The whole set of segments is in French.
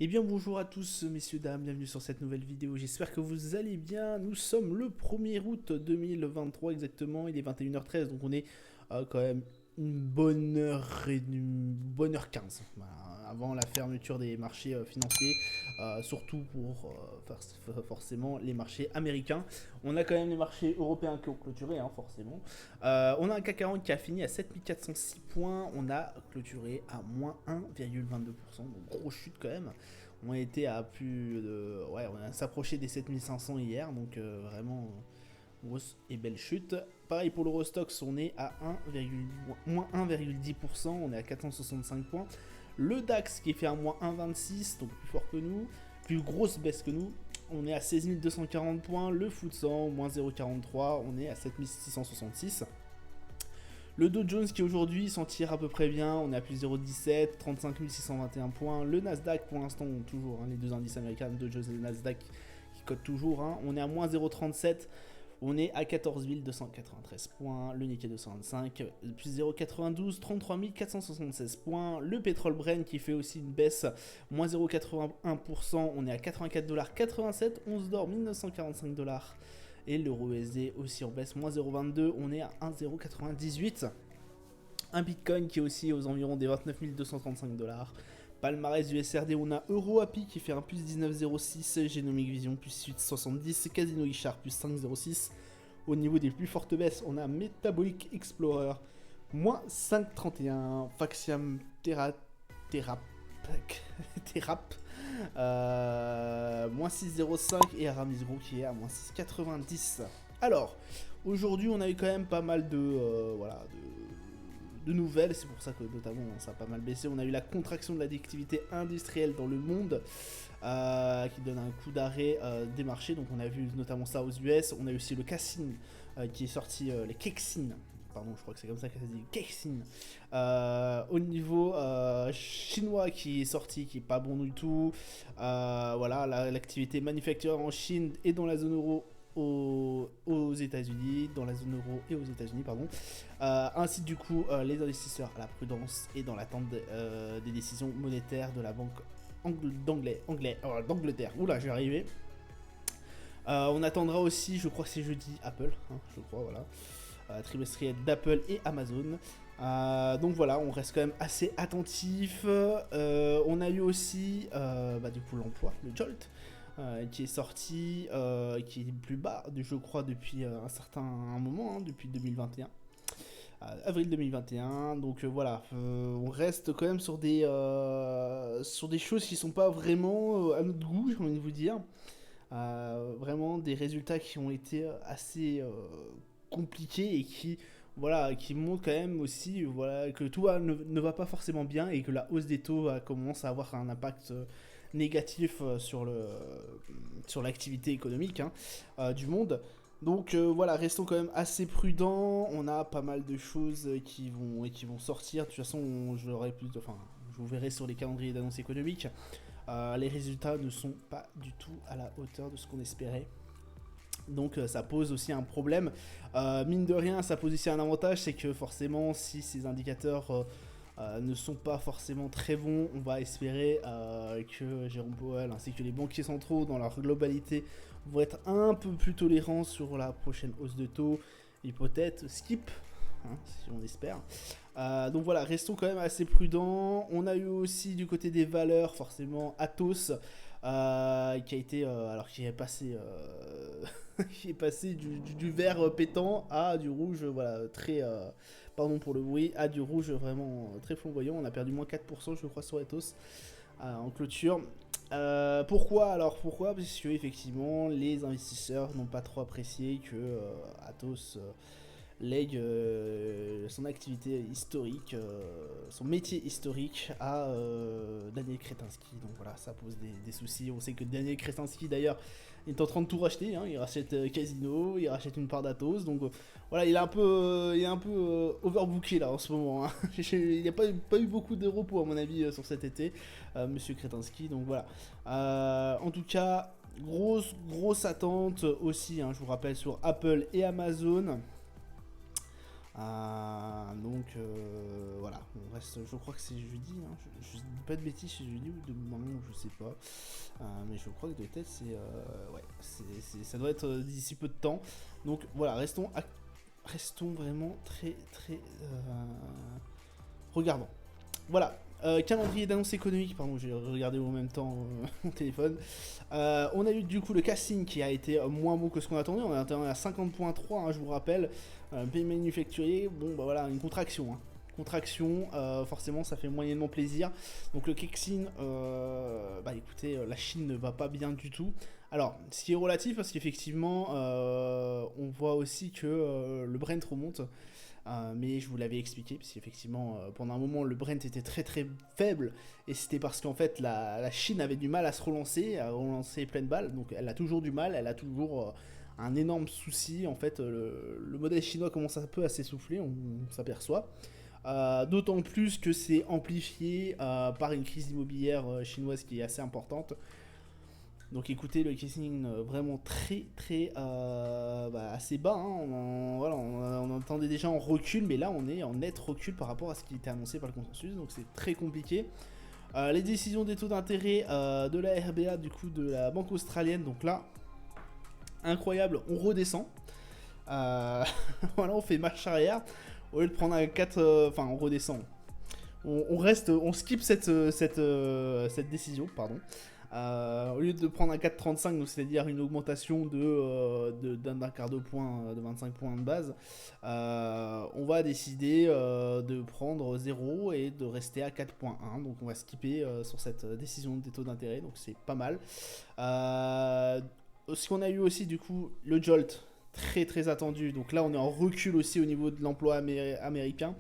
Eh bien bonjour à tous messieurs dames, bienvenue sur cette nouvelle vidéo, j'espère que vous allez bien. Nous sommes le 1er août 2023 exactement, il est 21h13 donc on est quand même une bonne heure 15 voilà, avant la fermeture des marchés financiers, surtout pour forcément les marchés américains. On a quand même les marchés européens qui ont clôturé forcément. On a un CAC 40 qui a fini à 7406 points, on a clôturé à moins 1,22%, donc grosse chute quand même. On a été à plus de... Ouais, on a s'approché des 7500 hier, donc vraiment grosse et belle chute. Pareil pour l'Eurostox, on est à moins 1,10%, on est à 465 points. Le DAX qui fait un moins 1,26, donc plus fort que nous, plus grosse baisse que nous, on est à 16 240 points. Le FTSE 100, moins 0,43, on est à 7666. Le Dow Jones qui aujourd'hui s'en tire à peu près bien, on est à plus 0,17, 35 621 points. Le Nasdaq pour l'instant, toujours les deux indices américains, le Dow Jones et le Nasdaq qui cotent toujours. On est à moins 0,37, on est à 14 293 points. Le Nikkei 225, plus 0,92, 33 476 points. Le pétrole Brent qui fait aussi une baisse, moins 0,81%, on est à 84,87 $. Once d'or 1945 $. Et l'euro USD aussi en baisse, moins 0,22, on est à 1,098. Un bitcoin qui est aussi aux environs des 29 235 $. Palmarès du SRD, on a EuroAPI qui fait un plus 19,06, Genomic Vision plus 8,70, Casino Ishar plus 5,06. Au niveau des plus fortes baisses, on a Metabolic Explorer moins 5,31, Faxiam Terap moins 6,05 et Aramis Group qui est à moins 6,90. Alors, aujourd'hui, on a eu quand même pas mal de nouvelles, c'est pour ça que notamment ça a pas mal baissé. On a eu la contraction de l'activité industrielle dans le monde qui donne un coup d'arrêt des marchés. Donc on a vu notamment ça aux US. On a eu aussi le Caixin qui est sorti, les Caixin. Pardon, je crois que c'est comme ça que ça se dit, Caixin. Au niveau chinois qui est sorti, qui est pas bon du tout. Voilà, l'activité manufacturière en Chine et dans la zone euro aux États-Unis, dans la zone euro et aux États-Unis, pardon. Ainsi du coup les investisseurs à la prudence et dans l'attente des décisions monétaires de la banque d'Angleterre. Oula, je vais arriver. On attendra aussi, je crois que c'est jeudi, Apple, je crois, voilà. Trimestriel d'Apple et Amazon. Donc voilà, on reste quand même assez attentif. On a eu aussi du coup l'emploi, le Jolt, qui est sorti, qui est plus bas, je crois, depuis un certain moment, depuis 2021. Avril 2021, donc voilà, on reste quand même sur des choses qui sont pas vraiment à notre goût, j'ai envie de vous dire. Vraiment des résultats qui ont été assez compliqués et qui montrent quand même aussi que tout ne va pas forcément bien et que la hausse des taux commence à avoir un impact négatif sur l'activité économique du monde. Donc voilà, restons quand même assez prudents. On a pas mal de choses qui vont sortir. De toute façon, je vous verrai sur les calendriers d'annonces économiques. Les résultats ne sont pas du tout à la hauteur de ce qu'on espérait. Donc ça pose aussi un problème. Mine de rien, ça pose aussi un avantage, c'est que forcément, si ces indicateurs ne sont pas forcément très bons, on va espérer que Jérôme Powell ainsi que les banquiers centraux dans leur globalité vont être un peu plus tolérants sur la prochaine hausse de taux, et peut-être skip, si on espère. Donc voilà, restons quand même assez prudents. On a eu aussi du côté des valeurs, forcément, Atos, qui a été, qui est passé, qui est passé du vert pétant à du rouge, voilà, très, pardon pour le bruit, à du rouge vraiment très flamboyant. On a perdu moins 4% je crois sur Atos en clôture. Pourquoi parce que effectivement les investisseurs n'ont pas trop apprécié que Atos lègue son activité historique, son métier historique à Daniel Kretinsky. Donc voilà, ça pose des soucis. On sait que Daniel Kretinsky d'ailleurs est en train de tout racheter. Il rachète Casino, il rachète une part d'Atos. Donc voilà, il est un peu overbooké là en ce moment. Il n'y a pas eu beaucoup de repos à mon avis sur cet été, Monsieur Kretinsky. Donc voilà. En tout cas, grosse attente aussi. Je vous rappelle sur Apple et Amazon. Donc voilà, on reste, je crois que c'est jeudi, hein, je dis pas de bêtises, c'est jeudi ou demain, je sais pas. Mais je crois que de tête c'est ouais, ça doit être d'ici peu de temps. Donc voilà, restons vraiment très regardons. Voilà, calendrier d'annonce économique, pardon, j'ai regardé en même temps mon téléphone. On a eu du coup le casting qui a été moins bon que ce qu'on attendait. On a atteint à 50.3, hein, je vous rappelle. Pays manufacturier, bon bah voilà, une contraction. Hein. Contraction, forcément ça fait moyennement plaisir. Donc le casting, bah écoutez, la Chine ne va pas bien du tout. Alors, ce qui est relatif parce qu'effectivement, on voit aussi que le Brent remonte. Mais je vous l'avais expliqué, parce qu'effectivement, pendant un moment, le Brent était très faible, et c'était parce qu'en fait, la Chine avait du mal à relancer pleine balle, donc elle a toujours du mal, elle a toujours un énorme souci, en fait, le modèle chinois commence un peu à s'essouffler, on s'aperçoit. D'autant plus que c'est amplifié par une crise immobilière chinoise qui est assez importante. Donc écoutez, le casing vraiment assez bas. Hein. On entendait déjà en recul, mais là on est en net recul par rapport à ce qui était annoncé par le consensus. Donc c'est très compliqué. Les décisions des taux d'intérêt de la RBA, du coup de la banque australienne. Donc là, incroyable, on redescend. Voilà, on fait marche arrière. Au lieu de prendre un 4, enfin on redescend. On skip cette décision, pardon. Au lieu de prendre un 4,35, donc c'est-à-dire une augmentation d'un quart de point, de 25 points de base, on va décider de prendre 0 et de rester à 4,1. Donc on va skipper sur cette décision des taux d'intérêt, donc c'est pas mal. Ce qu'on a eu aussi du coup, le Jolt, très attendu. Donc là on est en recul aussi au niveau de l'emploi américain.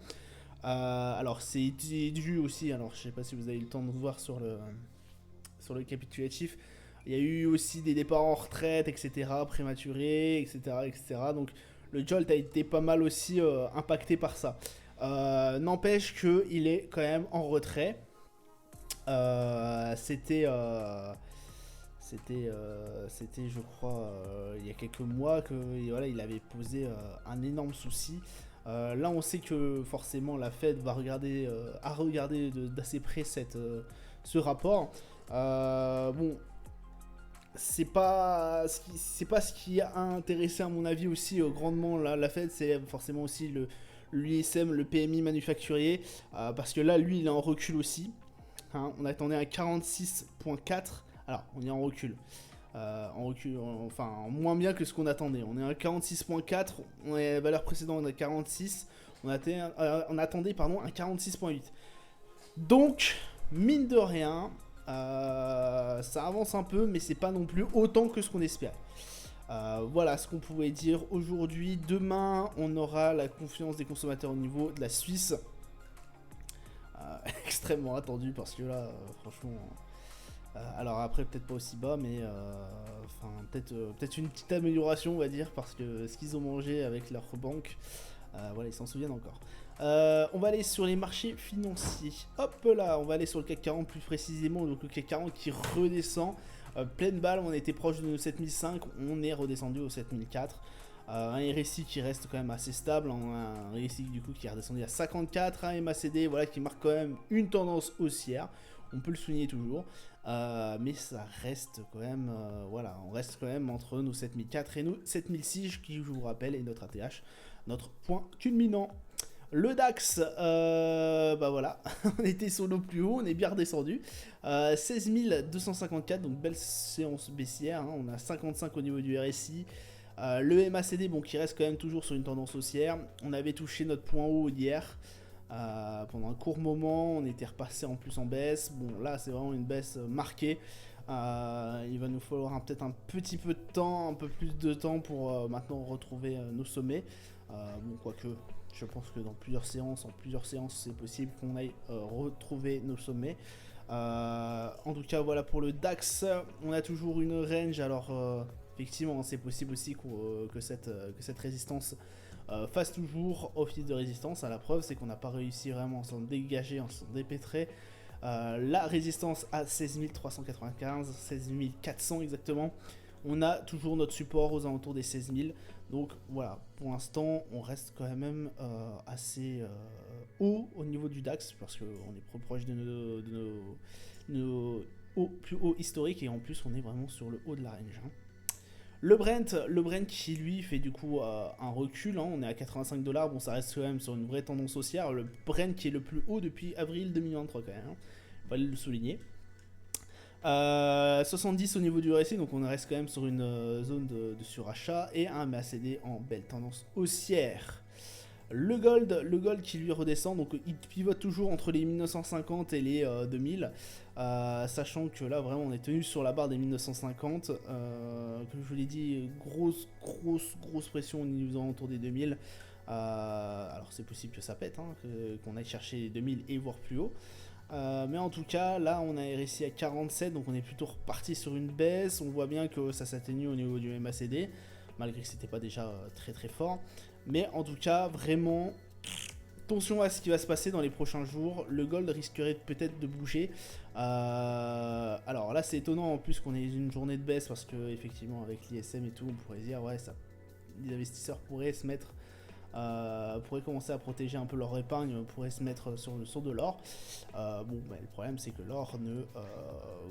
Alors c'est dû aussi, alors je sais pas si vous avez eu le temps de voir sur le capitulatif, il y a eu aussi des départs en retraite, etc., prématurés, etc. Donc le Jolt a été pas mal aussi impacté par ça. N'empêche qu'il est quand même en retrait. C'était, je crois, il y a quelques mois que voilà, il avait posé un énorme souci. Là, on sait que forcément la Fed va regarder d'assez près ce rapport. Bon, c'est pas ce qui a intéressé à mon avis aussi grandement la Fed, c'est forcément aussi l'ISM, le PMI manufacturier, parce que là, lui, il est en recul aussi. Hein, on attendait à 46,4. Alors, on est en recul. Enfin, moins bien que ce qu'on attendait. On est à 46,4. On est à la valeur précédente, on est à 46. On attendait un 46,8. Donc, mine de rien, ça avance un peu, mais c'est pas non plus autant que ce qu'on espérait. Voilà ce qu'on pouvait dire aujourd'hui. Demain, on aura la confiance des consommateurs au niveau de la Suisse. Extrêmement attendu parce que là, franchement. Alors après, peut-être pas aussi bas, mais peut-être une petite amélioration, on va dire, parce que ce qu'ils ont mangé avec leur banque, voilà, ils s'en souviennent encore. On va aller sur les marchés financiers. Hop là, on va aller sur le CAC 40 plus précisément. Donc le CAC 40 qui redescend. Pleine balle, on était proche de nos 7005, on est redescendu au 7004. Un RSI qui reste quand même assez stable, un RSI du coup qui est redescendu à 54, un MACD voilà, qui marque quand même une tendance haussière, on peut le souligner toujours, mais ça reste quand même, voilà, on reste quand même entre nos 7004 et nos 7006 qui, je vous rappelle, est notre ATH, notre point culminant. Le DAX, bah voilà, on était sur nos plus hauts, on est bien redescendu. 16 254, donc belle séance baissière, hein, on a 55 au niveau du RSI. Le MACD, bon, qui reste quand même toujours sur une tendance haussière. On avait touché notre point haut hier. Pendant un court moment, on était repassé en plus en baisse. Bon, là, c'est vraiment une baisse marquée. Il va nous falloir peut-être un petit peu de temps, un peu plus de temps pour maintenant retrouver nos sommets. Bon, quoique, je pense que en plusieurs séances, c'est possible qu'on aille retrouver nos sommets. En tout cas, voilà pour le DAX. On a toujours une range, alors effectivement, c'est possible aussi que cette résistance fasse toujours office de résistance. À la preuve, c'est qu'on n'a pas réussi vraiment à s'en dégager, à s'en dépêtrer. La résistance à 16 395, 16 400 exactement. On a toujours notre support aux alentours des 16 000. Donc voilà, pour l'instant, on reste quand même assez haut au niveau du DAX parce qu'on est trop proche de nos plus hauts historiques et en plus, on est vraiment sur le haut de la range. Hein. Le Brent qui lui fait du coup un recul, hein, on est à 85 $, bon ça reste quand même sur une vraie tendance haussière, le Brent qui est le plus haut depuis avril 2023 quand même, hein. Fallait le souligner. 70 au niveau du RSI, donc on reste quand même sur une zone de surachat et un MACD en belle tendance haussière. Le gold qui lui redescend, donc il pivote toujours entre les 1950 et les 2000, sachant que là vraiment on est tenu sur la barre des 1950, comme je vous l'ai dit, grosse pression au niveau autour des 2000, alors c'est possible que ça pète, hein, qu'on aille chercher les 2000 et voir plus haut. Mais en tout cas, là on a RSI à 47, donc on est plutôt reparti sur une baisse. On voit bien que ça s'atténue au niveau du MACD, malgré que c'était pas déjà très fort. Mais en tout cas, vraiment, attention à ce qui va se passer dans les prochains jours. Le gold risquerait peut-être de bouger. Alors là, c'est étonnant en plus qu'on ait une journée de baisse parce que effectivement, avec l'ISM et tout, on pourrait dire ouais, ça, les investisseurs pourraient se mettre. Pourraient commencer à protéger un peu leur épargne, pourraient se mettre sur de l'or. Bon, bah, le problème c'est que l'or ne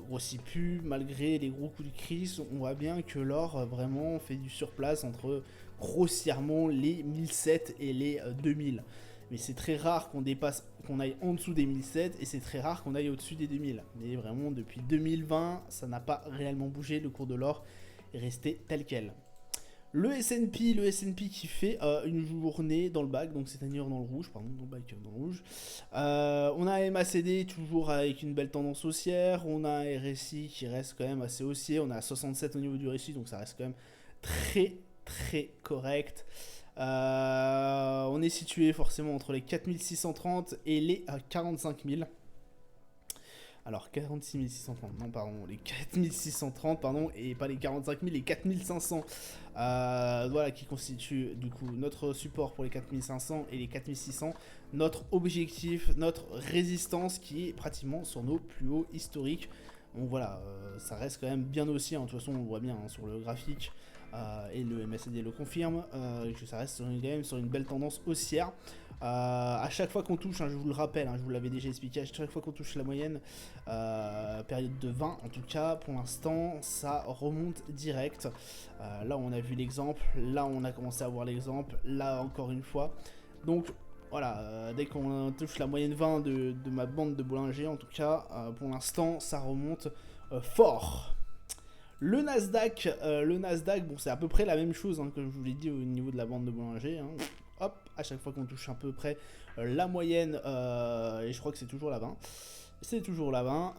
grossit plus malgré les gros coups de crise. On voit bien que l'or vraiment fait du surplace entre grossièrement les 1007 et les 2000. Mais c'est très rare qu'on aille en dessous des 1007 et c'est très rare qu'on aille au-dessus des 2000. Mais vraiment depuis 2020, ça n'a pas réellement bougé, le cours de l'or est resté tel quel. Le S&P qui fait une journée dans le bac, donc c'est-à-dire dans le rouge, pardon, dans le bac dans le rouge. On a MACD toujours avec une belle tendance haussière, on a un RSI qui reste quand même assez haussier, on a 67 au niveau du RSI, donc ça reste quand même très correct. On est situé forcément entre les 4630 et les 45 000. Alors 46 630, non pardon, les 4630 pardon, et pas les 45 000, les 4500, voilà, qui constituent du coup notre support pour les 4500 et les 4600, notre objectif, notre résistance qui est pratiquement sur nos plus hauts historiques. Donc voilà, ça reste quand même bien aussi, hein, de toute façon on le voit bien hein, sur le graphique, et le MACD le confirme, que ça reste sur une belle tendance haussière. À chaque fois qu'on touche, hein, je vous le rappelle, hein, je vous l'avais déjà expliqué, à chaque fois qu'on touche la moyenne, période de 20 en tout cas, pour l'instant ça remonte direct. Là on a vu l'exemple, là on a commencé à voir l'exemple, là encore une fois. Donc voilà, dès qu'on touche la moyenne 20 de ma bande de Bollinger, en tout cas, pour l'instant ça remonte fort. Le Nasdaq, bon, c'est à peu près la même chose hein, que je vous l'ai dit au niveau de la bande de Bollinger. Hein. Hop, à chaque fois qu'on touche à peu près la moyenne, et je crois que c'est toujours la 20. C'est toujours la 20.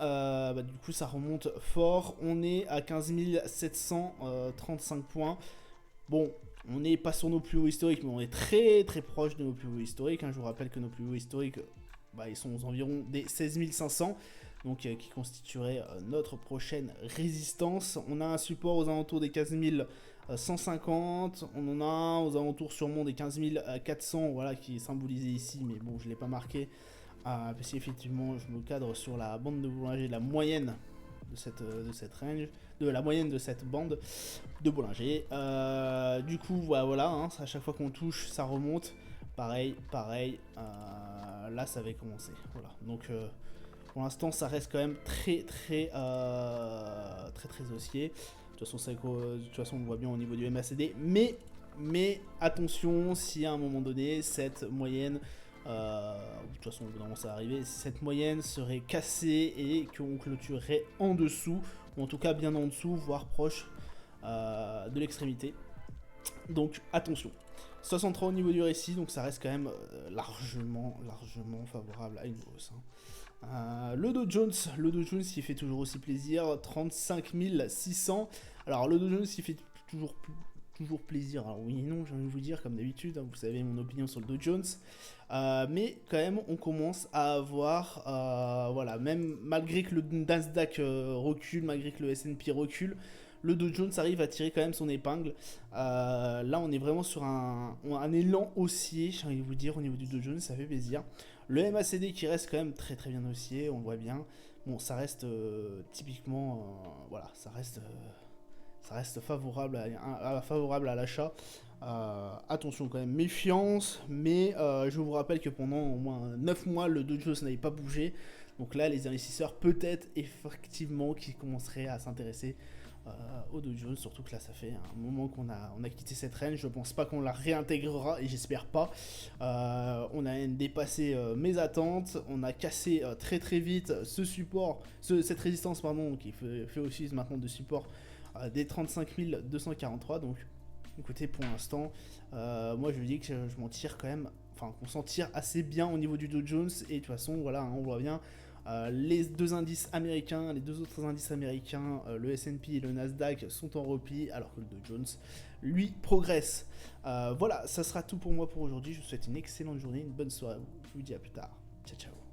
Bah, du coup, ça remonte fort. On est à 15 735 points. Bon, on n'est pas sur nos plus hauts historiques, mais on est très proche de nos plus hauts historiques. Hein. Je vous rappelle que nos plus hauts historiques, bah, ils sont aux environs des 16 500. Donc qui constituerait notre prochaine résistance. On a un support aux alentours des 15 150, on en a un aux alentours sûrement des 15 400, voilà, qui est symbolisé ici, mais bon, je ne l'ai pas marqué, parce qu'effectivement, je me cadre sur la bande de Bollinger, la moyenne de cette range, de la moyenne de cette bande de Bollinger. Du coup, voilà, hein, à chaque fois qu'on touche, ça remonte, pareil, là, ça avait commencé, voilà, donc... pour l'instant, ça reste quand même très haussier. De toute façon, on le voit bien au niveau du MACD. Mais attention, si à un moment donné, cette moyenne, de toute façon, évidemment, ça va arriver, si cette moyenne serait cassée et qu'on clôturerait en dessous, ou en tout cas bien en dessous, voire proche de l'extrémité. Donc attention. 63 au niveau du RSI, donc ça reste quand même largement favorable à une hausse. Hein. Le Dow Jones qui fait toujours aussi plaisir, 35 600. Alors le Dow Jones qui fait toujours plaisir, alors oui et non, j'ai envie de vous dire, comme d'habitude, hein, vous savez mon opinion sur le Dow Jones. Mais quand même, on commence à avoir, voilà, même malgré que le Nasdaq recule, malgré que le S&P recule, le Dow Jones arrive à tirer quand même son épingle. Là, on est vraiment sur un élan haussier, j'ai envie de vous dire, au niveau du Dow Jones, ça fait plaisir. Le MACD qui reste quand même très bien haussier, on le voit bien. Bon, ça reste typiquement, voilà, ça reste ça reste favorable favorable à l'achat. Attention quand même, méfiance, mais je vous rappelle que pendant au moins 9 mois, le Dow Jones n'avait pas bougé. Donc là, les investisseurs, peut-être effectivement, qui commenceraient à s'intéresser au Dow Jones, surtout que là, ça fait un moment qu'on a quitté cette range. Je pense pas qu'on la réintégrera et j'espère pas. On a dépassé mes attentes, on a cassé très très vite ce support, cette résistance, pardon, qui fait aussi maintenant de support des 35 243. Donc écoutez, pour l'instant, moi je dis que je m'en tire quand même, enfin qu'on s'en tire assez bien au niveau du Dow Jones. Et de toute façon, voilà, hein, on voit bien les deux indices américains, les deux autres indices américains, le S&P et le Nasdaq sont en repli, alors que le Dow Jones, lui, progresse. Voilà, ça sera tout pour moi pour aujourd'hui. Je vous souhaite une excellente journée, une bonne soirée à vous. Je vous dis à plus tard. Ciao, ciao.